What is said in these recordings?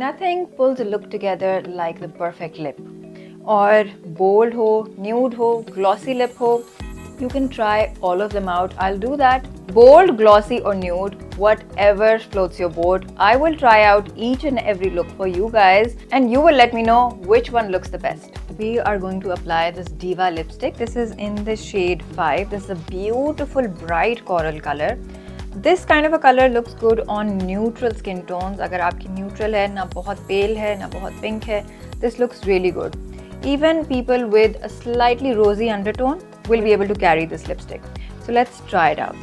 Nothing pulls a look together like the perfect lip. Or bold ho, nude ho, glossy lip ho. You can try all of them out. I'll do that. Bold, glossy or nude, whatever floats your boat. I will try out each and every look for you guys and you will let me know which one looks the best. We are going to apply this Diva lipstick. This is in the shade 5. This is a beautiful bright coral color. This kind of a color looks good on neutral skin tones. अगर आपकी neutral है, ना बहुत pale है, ना बहुत pink है, this looks really good. Even people with a slightly rosy undertone will be able to carry this lipstick. So let's try it out.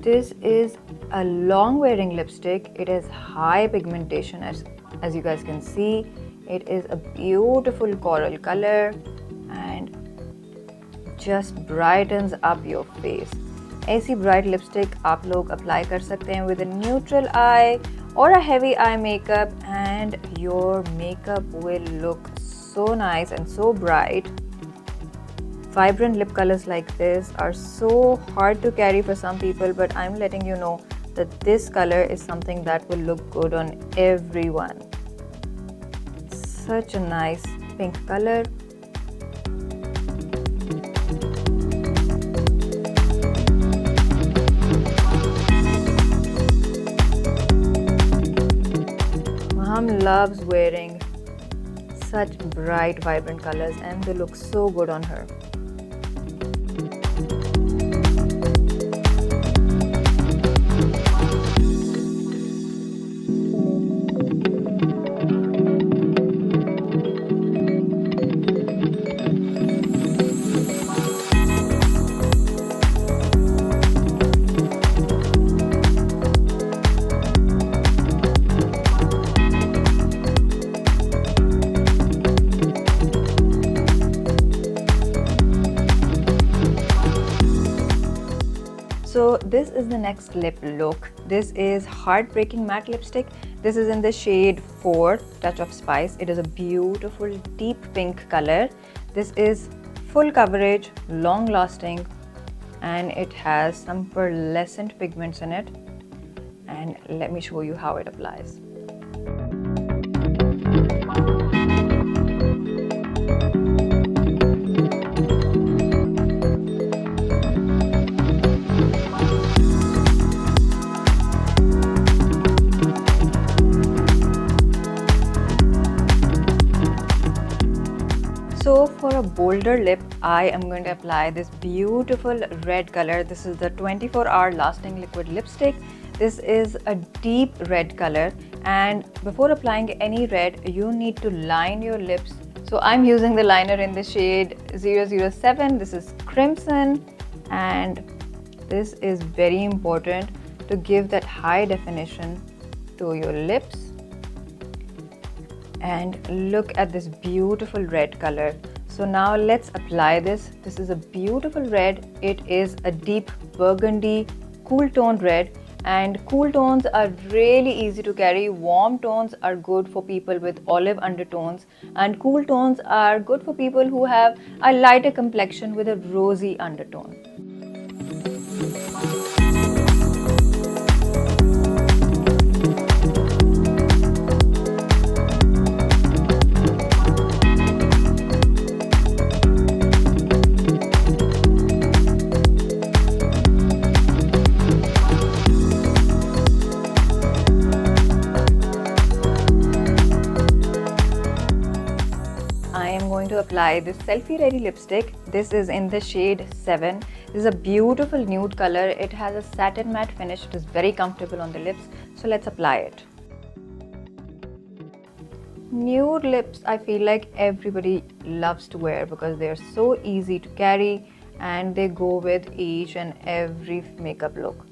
This is a long wearing lipstick. It is high pigmentation as you guys can see. It is a beautiful coral color and just brightens up your face. ऐसी bright lipstick आप लोग apply कर सकते हैं with a neutral eye or a heavy eye makeup and your makeup will look so nice and so bright. Vibrant lip colors like this are so hard to carry for some people, but I'm letting you know that this color is something that will look good on everyone. Such a nice pink color. Mom loves wearing such bright, vibrant colors and they look so good on her. So this is the next lip look. This is Heartbreaking Matte Lipstick. This is in the shade 4, Touch of Spice. It is a beautiful deep pink color. This is full coverage, long lasting, and it has some pearlescent pigments in it. And let me show you how it applies. So for a bolder lip, I am going to apply this beautiful red color. This is the 24-hour lasting liquid lipstick. This is a deep red color, and before applying any red, you need to line your lips. So I'm using the liner in the shade 007. This is Crimson, and this is very important to give that high definition to your lips. And look at this beautiful red color. So now let's apply this. This is a beautiful red. It is a deep burgundy, cool toned red, and cool tones are really easy to carry. Warm tones are good for people with olive undertones, and cool tones are good for people who have a lighter complexion with a rosy undertone. To apply this selfie ready lipstick. This is in the shade 7. This is a beautiful nude color. It has a satin matte finish. It is very comfortable on the lips. So let's apply it. Nude lips, I feel like everybody loves to wear because they are so easy to carry and they go with each and every makeup look.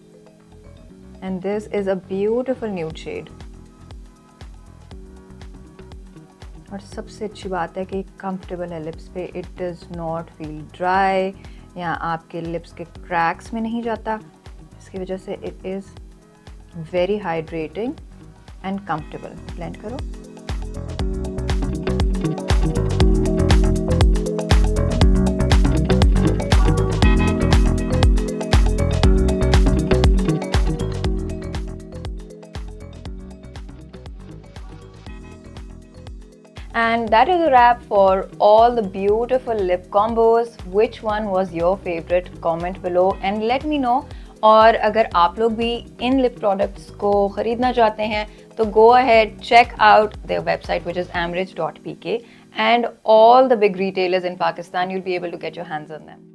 And this is a beautiful nude shade. और सबसे अच्छी बात है कि comfortable है lips पे. It does not feel dry या आपके लिप्स के क्रैक्स में नहीं जाता. इसकी वजह से it is very hydrating and comfortable. Blend करो. And that is a wrap for all the beautiful lip combos. Which one was your favorite? Comment below and let me know. और अगर आप लोग भी इन लिप प्रोडक्ट्स को ख़रीदना चाहते हैं तो go ahead, check out their website which is amrij.pk, and all the big retailers in Pakistan, you'll be able to get your hands on them.